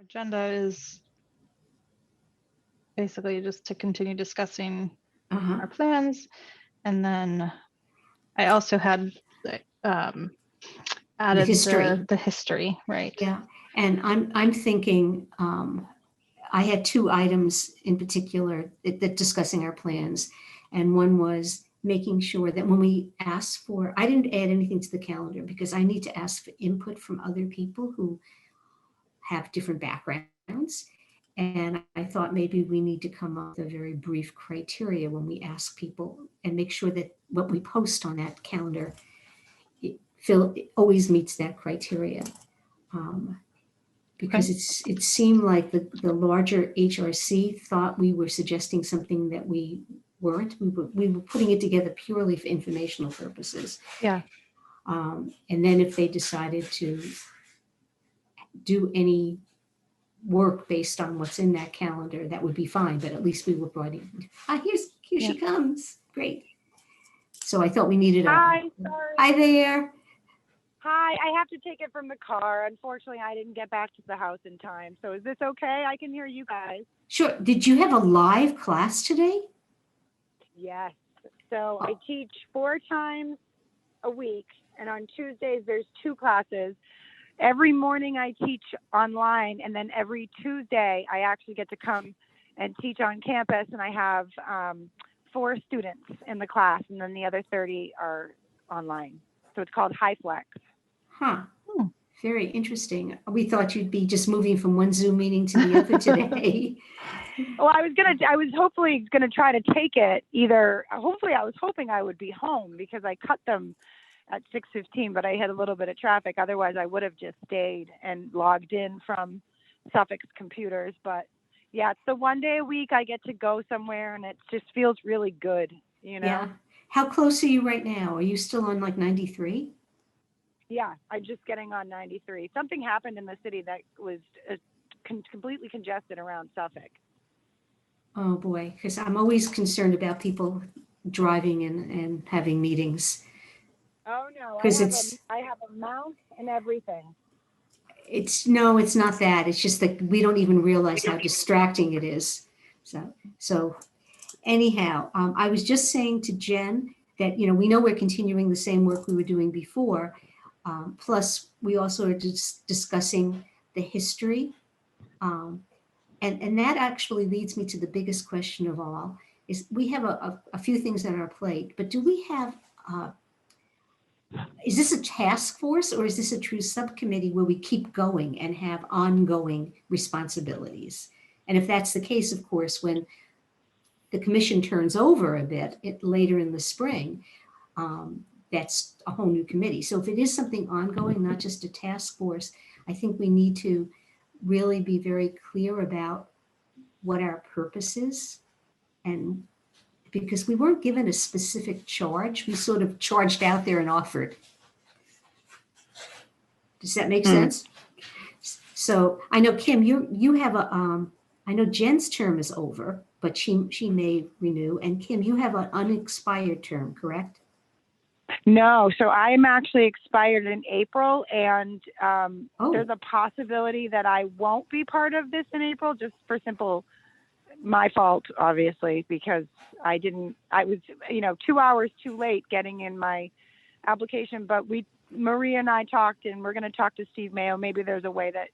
Agenda is basically just to continue discussing our plans. And then I also had added the history, right? Yeah, and I'm thinking, I had two items in particular that discussing our plans. And one was making sure that when we ask for, I didn't add anything to the calendar because I need to ask for input from other people who have different backgrounds. And I thought maybe we need to come up with a very brief criteria when we ask people and make sure that what we post on that calendar it always meets that criteria. Because it seemed like the larger HRC thought we were suggesting something that we weren't. We were putting it together purely for informational purposes. Yeah. And then if they decided to do any work based on what's in that calendar, that would be fine. But at least we were brought in. Here she comes. Great. So I thought we needed Hi, sorry. Hi there. Hi, I have to take it from the car. Unfortunately, I didn't get back to the house in time. So is this okay? I can hear you guys. Sure. Did you have a live class today? Yes. So I teach 4 times a week, and on Tuesdays there's 2 classes. Every morning I teach online, and then every Tuesday I actually get to come and teach on campus, and I have 4 students in the class, and then the other 30 are online. So it's called High Flex. Huh. Very interesting. We thought you'd be just moving from one Zoom meeting to the other today. Well, I was hopefully gonna try to take it I was hoping I would be home because I cut them at 6:15, but I had a little bit of traffic. Otherwise, I would have just stayed and logged in from Suffolk's computers. But yeah, it's the one day a week I get to go somewhere, and it just feels really good, you know? Yeah. How close are you right now? Are you still on like 93? Yeah, I'm just getting on 93. Something happened in the city that was completely congested around Suffolk. Oh boy, because I'm always concerned about people driving and having meetings. Oh no, Because I have a mount and everything. It's not that. It's just that we don't even realize how distracting it is. So anyhow, I was just saying to Jen that, we know we're continuing the same work we were doing before. Plus, we also are discussing the history. And that actually leads me to the biggest question of all, is we have a few things on our plate, but do we have, is this a task force or is this a true subcommittee where we keep going and have ongoing responsibilities? And if that's the case, of course, when the commission turns over a bit later in the spring, that's a whole new committee. So if it is something ongoing, not just a task force, I think we need to really be very clear about what our purpose is. And because we weren't given a specific charge, we sort of charged out there and offered. Does that make sense? So I know, Kim, you have I know Jen's term is over, but she may renew. And Kim, you have an unexpired term, correct? No, so I'm actually expired in April, and there's a possibility that I won't be part of this in April, just for my fault, obviously, because I was 2 hours too late getting in my application, but Maria and I talked, and we're going to talk to Steve Mayo. Maybe there's a way that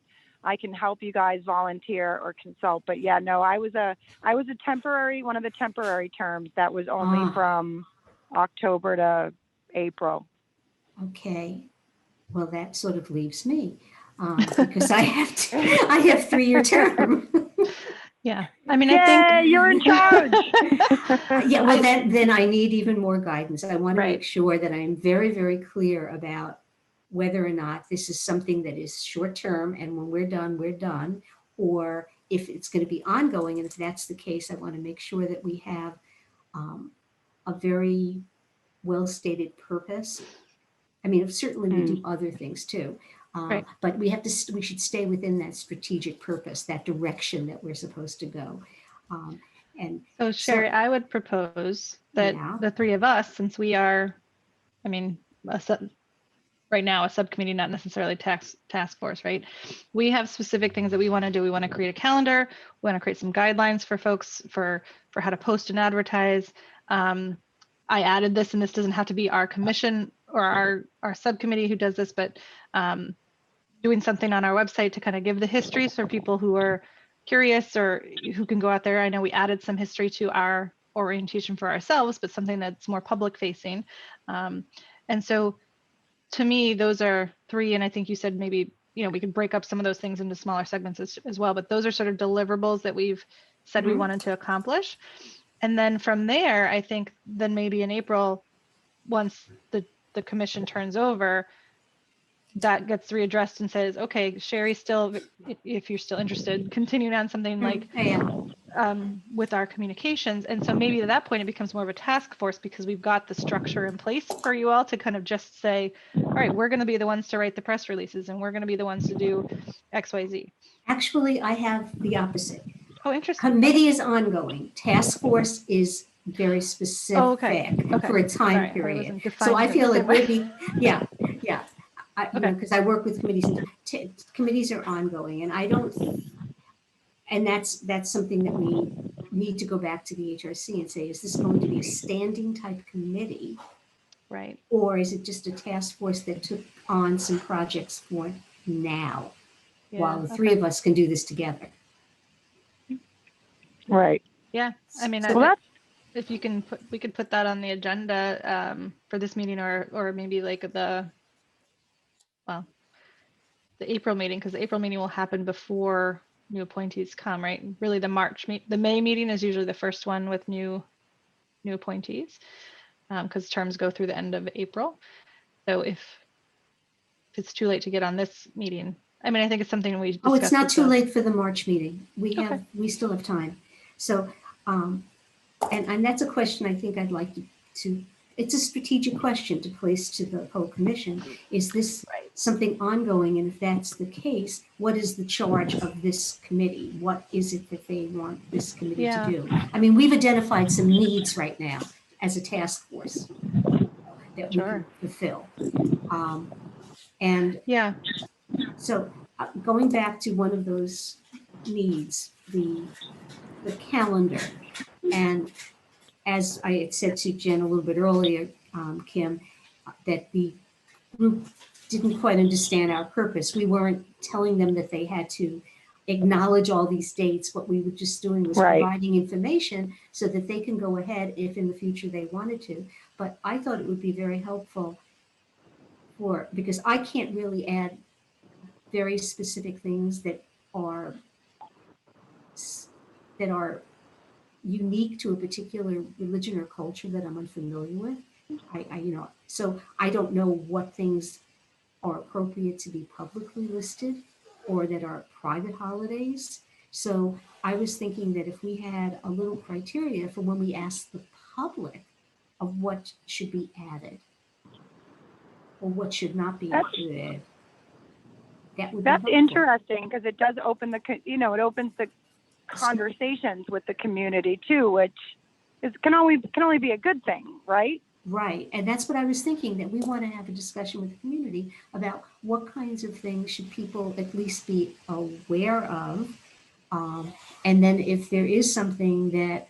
I can help you guys volunteer or consult. But yeah, no, I was a one of the temporary terms that was only from October to April. Okay. Well, that sort of leaves me because I have 3-year term. Yeah. I mean, I think you're in charge. Yeah. Well, then I need even more guidance. I want to Right. make sure that I'm very, very clear about whether or not this is something that is short term, and when we're done, or if it's going to be ongoing. And if that's the case, I want to make sure that we have a very well-stated purpose. I mean, certainly we do other things too, Right. but we should stay within that strategic purpose, that direction that we're supposed to go. And so, Sherry, I would propose that Yeah. the 3 of us, since we are, I mean, right now a subcommittee, not necessarily task force, right? We have specific things that we want to do. We want to create a calendar. We want to create some guidelines for folks for how to post and advertise. I added this, and this doesn't have to be our commission or our subcommittee who does this, but doing something on our website to kind of give the history for people who are curious or who can go out there. I know we added some history to our orientation for ourselves, but something that's more public facing. And so to me, those are three. And I think you said maybe, we could break up some of those things into smaller segments as well, but those are sort of deliverables that we've said we wanted to accomplish. And then from there, I think then maybe in April, once the commission turns over, that gets readdressed and says, okay, Sherry, still, if you're still interested, continuing on something like with our communications. And so maybe at that point, it becomes more of a task force because we've got the structure in place for you all to kind of just say, all right, we're going to be the ones to write the press releases and we're going to be the ones to do X, Y, Z. Actually, I have the opposite. Oh, interesting. Committee is ongoing. Task force is very specific for a time period. So I feel like maybe, because I work with committees, and committees are ongoing, and that's something that we need to go back to the HRC and say, is this going to be a standing type committee? Right. Or is it just a task force that took on some projects for now, while the three of us can do this together? Right. Yeah. I mean, if you can we could put that on the agenda for this meeting or maybe like the April meeting, because the April meeting will happen before new appointees come, right? Really the May meeting is usually the first one with new appointees because terms go through the end of April. So if it's too late to get on this meeting, I mean, I think it's something we discussed. Oh, it's not too late for the March meeting. We still have time. So, and that's a question I think I'd like to, it's a strategic question to place to the whole commission. Is this something ongoing? And if that's the case, what is the charge of this committee? What is it that they want this committee to do? I mean, we've identified some needs right now as a task force that we can fulfill. So going back to one of those needs, the calendar, and as I had said to Jen a little bit earlier, Kim, that the group didn't quite understand our purpose. We weren't telling them that they had to acknowledge all these dates. What we were just doing was providing information so that they can go ahead if in the future they wanted to. But I thought it would be very helpful because I can't really add very specific things that are unique to a particular religion or culture that I'm unfamiliar with. So I don't know what things are appropriate to be publicly listed or that are private holidays. So I was thinking that if we had a little criteria for when we ask the public of what should be added or what should not be included, that would be helpful. Interesting because it does open it opens the conversations with the community too, which can only be a good thing, right? Right. And that's what I was thinking, that we want to have a discussion with the community about what kinds of things should people at least be aware of. And then if there is something that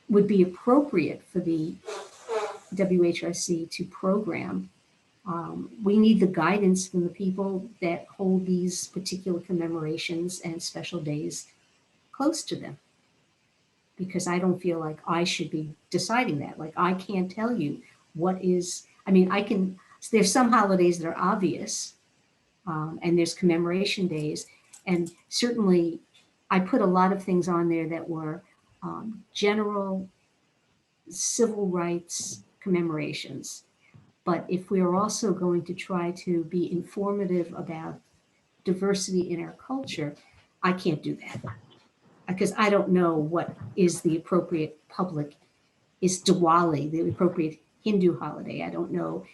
would be appropriate for the WHRC to program, we need the guidance from the people that hold these particular commemorations and special days close to them. Because I don't feel like I should be deciding that. Like, I can't tell you there's some holidays that are obvious, and there's commemoration days. And certainly I put a lot of things on there that were general civil rights commemorations. But if we are also going to try to be informative about diversity in our culture, I can't do that. Because I don't know what is the appropriate public. Is Diwali the appropriate Hindu holiday? I don't know.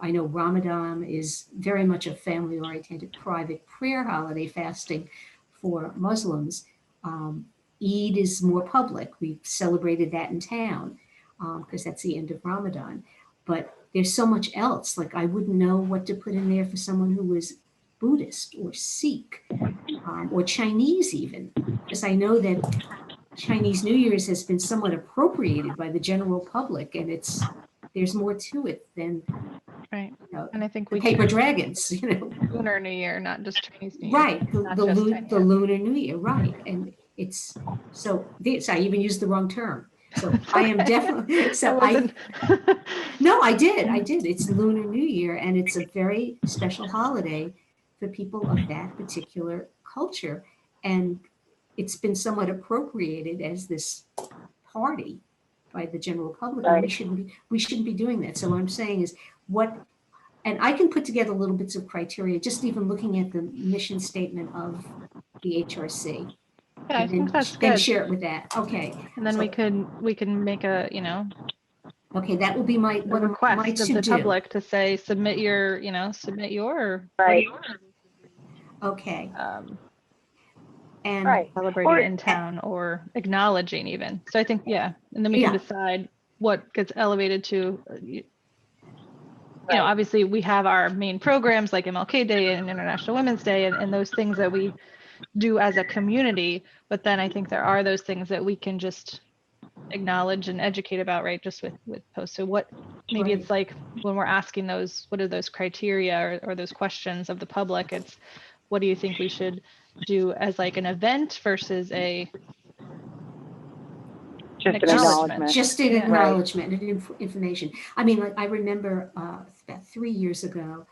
I know Ramadan is very much a family-oriented private prayer holiday, fasting for Muslims. Eid is more public. We've celebrated that in town because that's the end of Ramadan. But there's so much else. Like I wouldn't know what to put in there for someone who was Buddhist or Sikh or Chinese even, because I know that Chinese New Year's has been somewhat appropriated by the general public, and there's more to it than Right. And I think the we paper can dragons, you know. Lunar New Year, not just Chinese New Year. Right, not just Chinese. the Lunar New Year, right. And it's, so I even used the wrong term. So I am definitely, no, I did. It's Lunar New Year, and it's a very special holiday for people of that particular culture. And it's been somewhat appropriated as this party by the general public. And we shouldn't be doing that. So what I'm saying is and I can put together little bits of criteria, just even looking at the mission statement of the HRC. Yeah, I think that's good. And share it with that. Okay. And then we can make a, okay, that will be my request of the public to say, submit your right. Okay. And celebrating in town or acknowledging even. So I think, and then we can decide what gets elevated to, obviously we have our main programs like MLK Day and International Women's Day and those things that we do as a community. But then I think there are those things that we can just acknowledge and educate about, right? Just with posts. So what, maybe it's like when we're asking those, what are those criteria or those questions of the public? It's, what do you think we should do as like an event versus just an acknowledgement. Just an acknowledgement and information. I mean, like I remember about 3 years ago,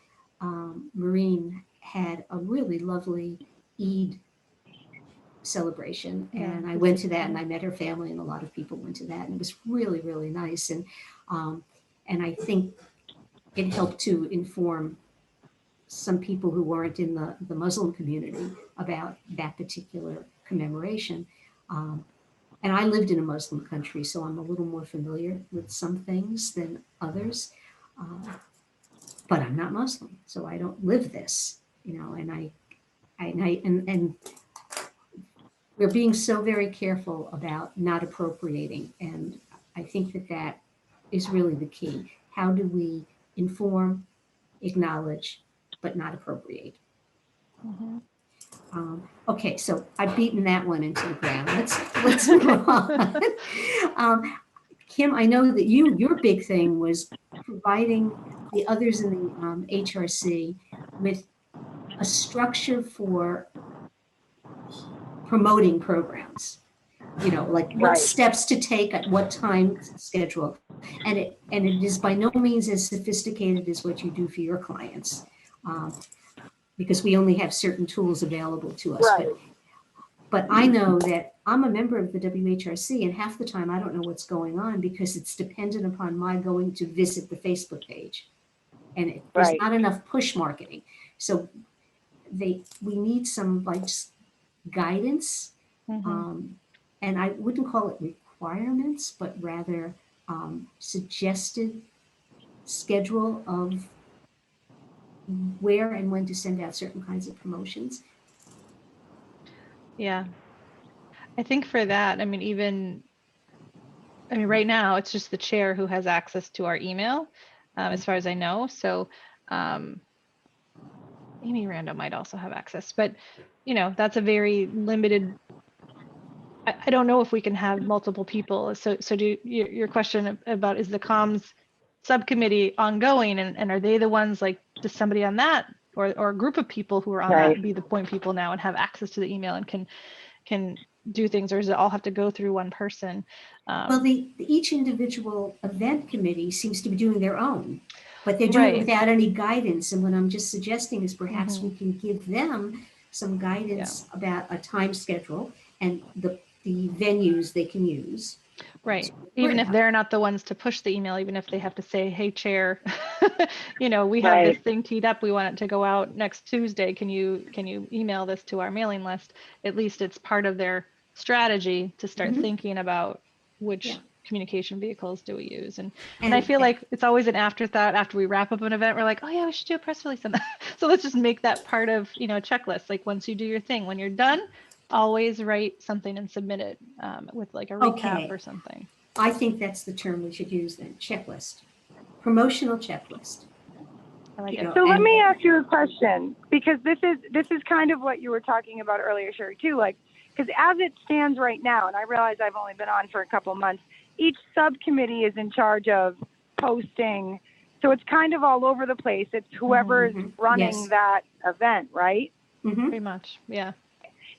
Maureen had a really lovely Eid celebration, and I went to that, and I met her family, and a lot of people went to that, and it was really, really nice. And I think it helped to inform some people who weren't in the Muslim community about that particular commemoration. And I lived in a Muslim country, so I'm a little more familiar with some things than others. But I'm not Muslim, so I don't live this, and and we're being so very careful about not appropriating. And I think that is really the key. How do we inform, acknowledge, but not appropriate? Mm-hmm. Okay, so I've beaten that one into the ground. Let's move on. Kim, I know that your big thing was providing the others in the HRC with a structure for promoting programs. Like what steps to take at what time schedule. And it is by no means as sophisticated as what you do for your clients. Because we only have certain tools available to us. Right. But I know that I'm a member of the WHRC, and half the time I don't know what's going on because it's dependent upon my going to visit the Facebook page. And there's not enough push marketing. So we need some guidance. Mm-hmm. And I wouldn't call it requirements, but rather suggested schedule of where and when to send out certain kinds of promotions. Yeah, I think for that, right now it's just the chair who has access to our email, as far as I know. So Amy Rando might also have access, but that's a very limited. I don't know if we can have multiple people. So do your question about, is the comms subcommittee ongoing, and are they the ones, like, does somebody on that or a group of people who are on that be the point people now and have access to the email and can do things, or does it all have to go through one person? Well, each individual event committee seems to be doing their own, but they're doing it without any guidance. And what I'm just suggesting is perhaps we can give them some guidance about a time schedule and the venues they can use. Right. Even if they're not the ones to push the email, even if they have to say, hey, chair, we have this thing teed up. We want it to go out next Tuesday. Can you email this to our mailing list? At least it's part of their strategy to start thinking about which communication vehicles do we use. And I feel like it's always an afterthought after we wrap up an event. We're like, oh yeah, we should do a press release on that. So let's just make that part of, a checklist. Like once you do your thing, when you're done, always write something and submit it with like a recap or something. I think that's the term we should use then, checklist. promotional checklist. I like You it. know, So let and- me ask you a question, because this is kind of what you were talking about earlier, Sherry, too. Like, because as it stands right now, and I realize I've only been on for a couple of months, each subcommittee is in charge of posting. So it's kind of all over the place. It's whoever is running Yes. that event, right? Pretty much. Yeah.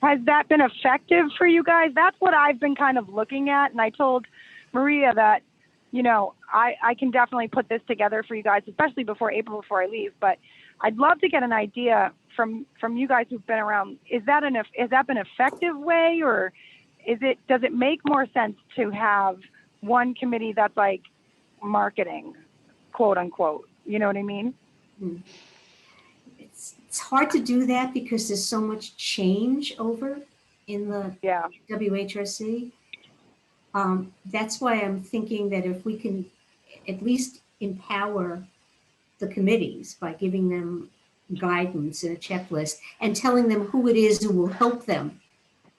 Has that been effective for you guys? That's what I've been kind of looking at. And I told Maria that, you know, I can definitely put this together for you guys, especially before April, before I leave. But I'd love to get an idea from you guys who've been around. Has that been an effective way, or does it make more sense to have one committee that's like marketing, quote unquote? You know what I mean? It's hard to do that because there's so much change over in the Yeah. WHRC. That's why I'm thinking that if we can at least empower the committees by giving them guidance and a checklist and telling them who it is who will help them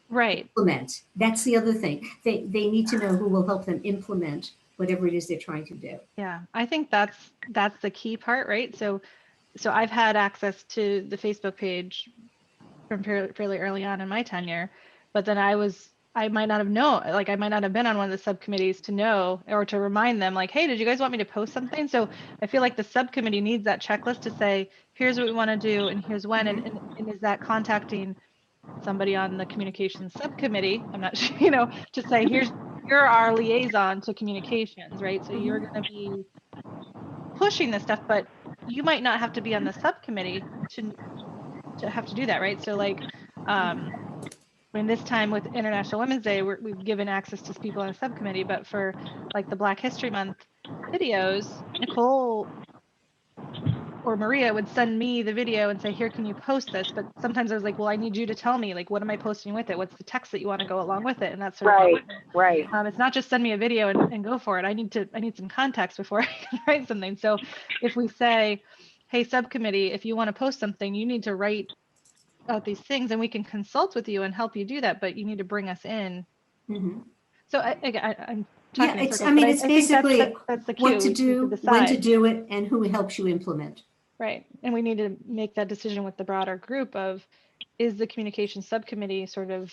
Right. implement. That's the other thing. They need to know who will help them implement whatever it is they're trying to do. Yeah. I think that's the key part, right? So I've had access to the Facebook page from fairly early on in my tenure, but then I might not have known, like I might not have been on one of the subcommittees to know or to remind them like, hey, did you guys want me to post something? So I feel like the subcommittee needs that checklist to say, here's what we want to do and here's when, and is that contacting somebody on the communications subcommittee? I'm not sure, you know, to say, you're our liaison to communications, right? So you're going to be pushing this stuff, but you might not have to be on the subcommittee to have to do that, right? So like, I mean, this time with International Women's Day, we've given access to people on a subcommittee, but for like the Black History Month videos, Nicole or Maria would send me the video and say, here, can you post this? But sometimes I was like, well, I need you to tell me, like, what am I posting with it? What's the text that you want to go along with it? And that's sort of Right. it's not just send me a video and go for it. I need some context before I can write something. So if we say, hey, subcommittee, if you want to post something, you need to write out these things and we can consult with you and help you do that, but you need to bring us in. So I'm talking in circles, but it's I think basically that's the cue. what to We do, need when to decide. do it, and who helps you implement. Right. And we need to make that decision with the broader group of, is the communication subcommittee sort of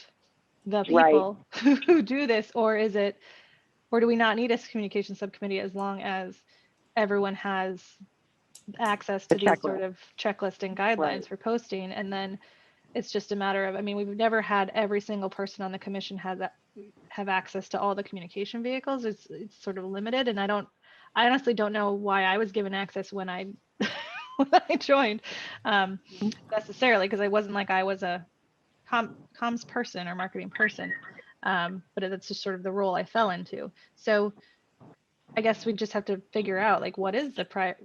the people who do this, or do we not need a communication subcommittee as long as everyone has access to these sort of checklist and guidelines for posting? And then it's just a matter of, I mean, we've never had every single person on the commission have access to all the communication vehicles. It's sort of limited, and I honestly don't know why I was given access when I when I joined necessarily, because I wasn't like I was a comms person or marketing person, but that's just sort of the role I fell into. So I guess we just have to figure out like what is the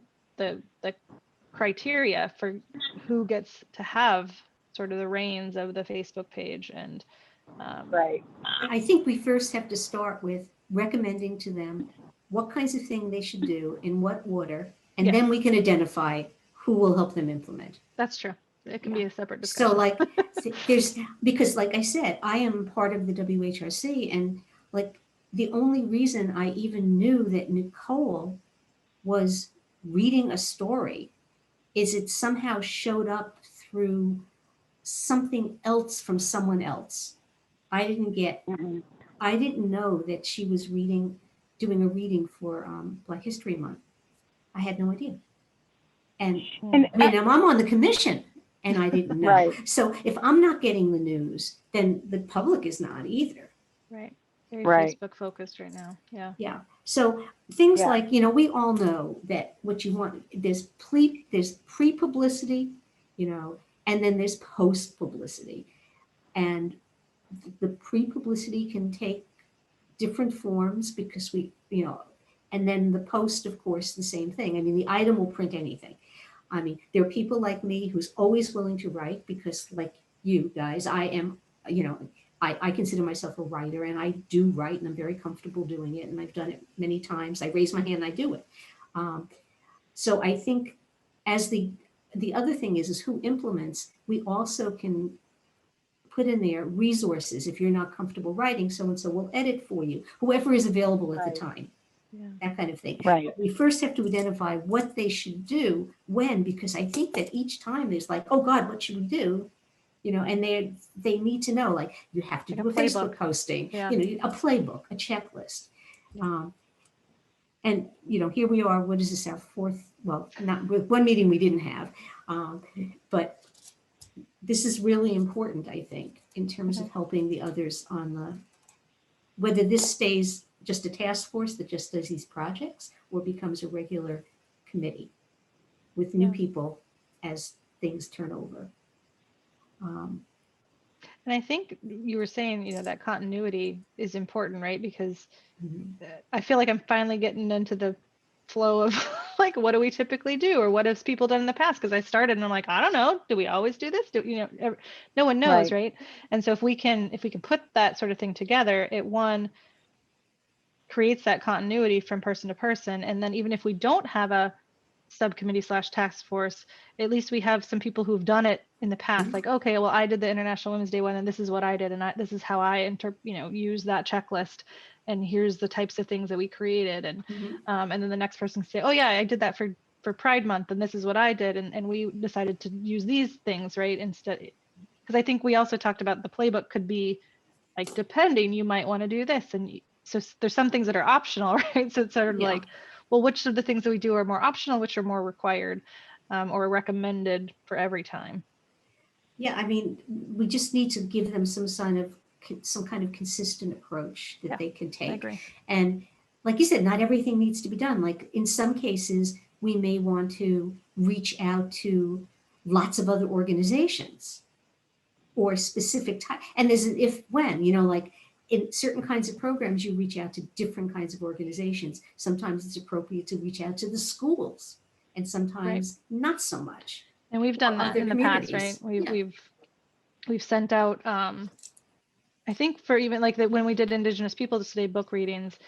criteria for who gets to have sort of the reins of the Facebook page. And I think we first have to start with recommending to them what kinds of things they should do in what order, and then we can identify who will help them implement. That's true. It can be a separate discussion. So like because like I said, I am part of the WHRC, and like the only reason I even knew that Nicole was reading a story is it somehow showed up through something else from someone else. I didn't know that she was doing a reading for Black History Month. I had no idea. And I mean, I'm on the commission and I didn't know. So if I'm not getting the news, then the public is not either. Right. Very Facebook focused right now. Yeah. So things like, we all know that what you want, there's pre-publicity, and then there's post-publicity. And the pre-publicity can take different forms because and then the post, of course, the same thing. I mean, the item will print anything. I mean, there are people like me who's always willing to write because like you guys, I am, I consider myself a writer and I do write and I'm very comfortable doing it. And I've done it many times. I raise my hand and I do it. So I think as the other thing is who implements, we also can put in there resources. If you're not comfortable writing, so-and-so will edit for you, whoever is available at the time. Yeah. that kind of thing. Right. We first have to identify what they should do when, because I think that each time there's like, oh God, what should we do? And they need to know, like, you have to Like do a a Facebook playbook. posting, Yeah. a playbook, a checklist. Yeah. And, here we are, what is this, our fourth, well, not with one meeting we didn't have, but this is really important, I think, in terms of helping the others on whether this stays just a task force that just does these projects or becomes a regular committee with new Yeah. people as things turn over. And I think you were saying, that continuity is important, right? Because I feel like I'm finally getting into the flow of like, what do we typically do? Or what have people done in the past? Because I started and I'm like, I don't know. Do we always do this? No one knows, right? And so if we can put that sort of thing together, it creates that continuity from person to person. And then even if we don't have a subcommittee/task force, at least we have some people who've done it in the past. Like, okay, well, I did the International Women's Day one, and this is what I did, and this is how I use that checklist, and here's the types of things that we created, and then the next person can say, oh yeah, I did that for Pride Month, and this is what I did, and we decided to use these things, right? Instead, because I think we also talked about the playbook could be like, depending, you might want to do this, and so there's some things that are optional, right? So it's sort of like, well, which of the things that we do are more optional, which are more required or recommended for every time? Yeah, I mean, we just need to give them some kind of consistent approach that they can take. I agree. And like you said, not everything needs to be done. Like in some cases, we may want to reach out to lots of other organizations or specific time. And there's an if when, like in certain kinds of programs, you reach out to different kinds of organizations. Sometimes it's appropriate to reach out to the schools, and sometimes not so much. And we've done that in the past, right? We've sent out, I think for even like when we did Indigenous Peoples Day book readings,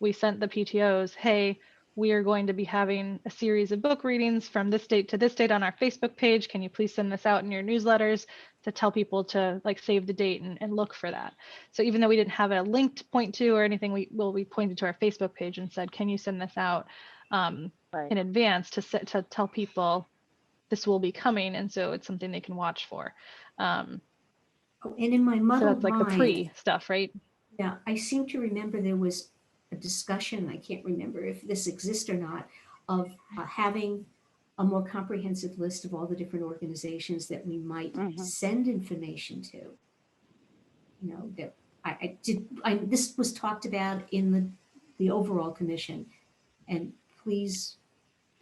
we sent the PTOs, hey, we are going to be having a series of book readings from this date to this date on our Facebook page. Can you please send this out in your newsletters to tell people to like save the date and look for that? So even though we didn't have a link to point to or anything, we pointed to our Facebook page and said, can you send this out in advance to tell people this will be coming, and so it's something they can watch for. And in my muddled so that's like mind, the pre stuff, right? Yeah, I seem to remember there was a discussion, I can't remember if this exists or not, of having a more comprehensive list of all the different organizations that we might send information to. That this was talked about in the overall commission, and please,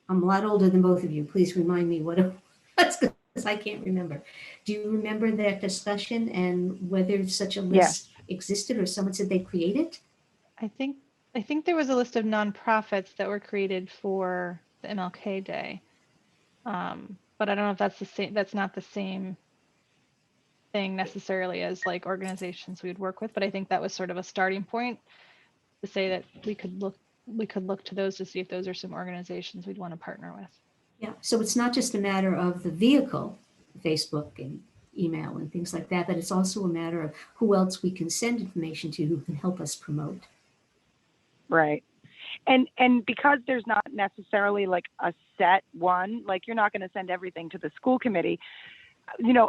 I'm a lot older than both of you. Please remind me what it was, because I can't remember. Do you remember that discussion and whether such a list existed or someone said they created? I think there was a list of nonprofits that were created for the MLK Day, but I don't know if that's the same. That's not the same thing necessarily as like organizations we would work with, but I think that was sort of a starting point to say that we could look to those to see if those are some organizations we'd want to partner with. Yeah, so it's not just a matter of the vehicle, Facebook and email and things like that, but it's also a matter of who else we can send information to who can help us promote. Right. And because there's not necessarily like a set one, like you're not going to send everything to the school committee.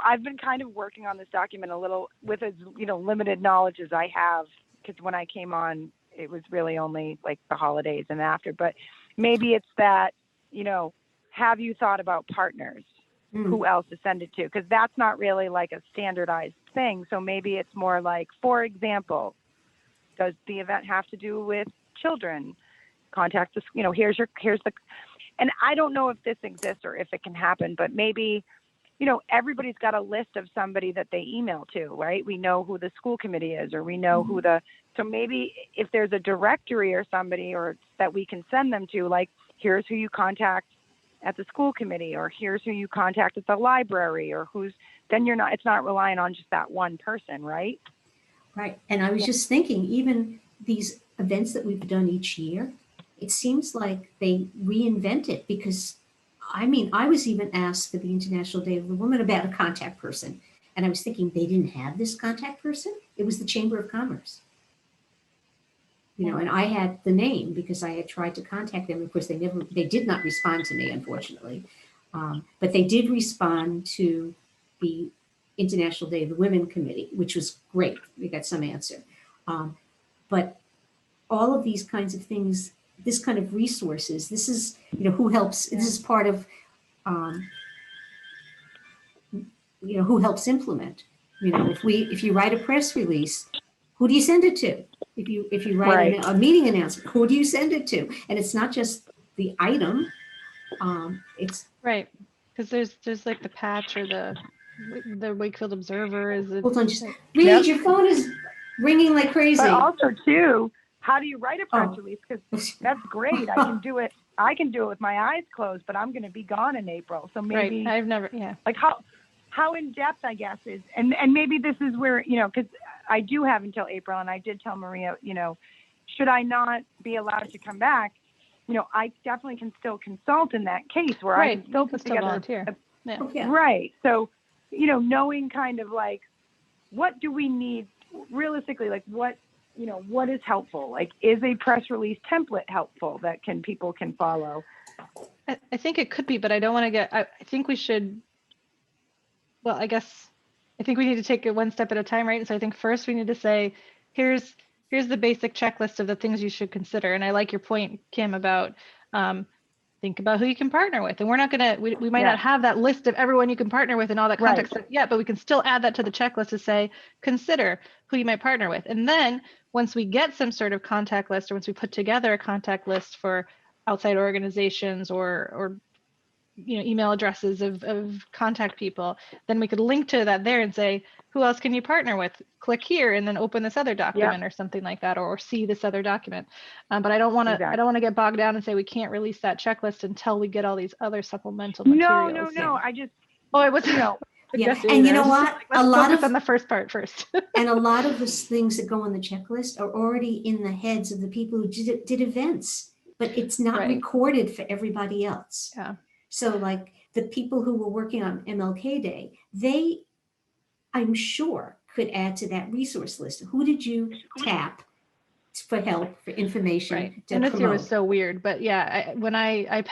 I've been kind of working on this document a little with as, limited knowledge as I have, because when I came on, it was really only like the holidays and after, but maybe it's that, have you thought about partners? Who else to send it to? Because that's not really like a standardized thing. So maybe it's more like, for example, does the event have to do with children? Contact us, here's the, and I don't know if this exists or if it can happen, but maybe, everybody's got a list of somebody that they email to, right? We know who the school committee is, or we know who so maybe if there's a directory or somebody or that we can send them to, like, here's who you contact at the school committee, or here's who you contact at the library, or then it's not relying on just that one person, right? Right. And I was just thinking, even these events that we've done each year, it seems like they reinvent it, because I was even asked for the International Day of the Woman about a contact person. And I was thinking they didn't have this contact person. It was the Chamber of Commerce. and I had the name because I had tried to contact them. Of course, they did not respond to me, unfortunately. But they did respond to the International Day of the Women Committee, which was great. We got some answer. But all of these kinds of things, this kind of resources, this is, who helps, this is part of, who helps implement. If you write a press release, who do you send it to? If you write a meeting announcement, who do you send it to? And it's not just the item. It's right, because there's like the Patch or the Wakefield Observer is. Hold on, just Reed, your phone is ringing like crazy. But also too, how do you write a press release? Because that's great. I can do it. I can do it with my eyes closed, but I'm going to be gone in April. So maybe I've never, like how in depth, I guess, is, and maybe this is where, because I do have until April, and I did tell Maria, should I not be allowed to come back? I definitely can still consult in that case where I can still put together volunteer. Right. So, knowing kind of like, what do we need realistically? Like what is helpful? Like, is a press release template helpful that people can follow? I think it could be, but I don't want to I think we should, well, I think we need to take it one step at a time, right? And so I think first we need to say, here's the basic checklist of the things you should consider. And I like your point, Kim, about think about who you can partner with. And we're not going to, we might not have that list of everyone you can partner with and all that context yet, but we can still add that to the checklist to say, consider who you might partner with. And then once we get some sort of contact list, or once we put together a contact list for outside organizations or email addresses of contact people, then we could link to that there and say, who else can you partner with? Click here and then open this other document or something like that, or see this other document. But I don't want to, I don't want to get bogged down and say we can't release that checklist until we get all these other supplemental materials. No. I just, it was, and you know what? A lot of on the first part first. And a lot of the things that go on the checklist are already in the heads of the people who did events, but it's not recorded for everybody else. Yeah. So like the people who were working on MLK Day, they, I'm sure, could add to that resource list. Who did you tap for help, for information? And this year was so weird, but when I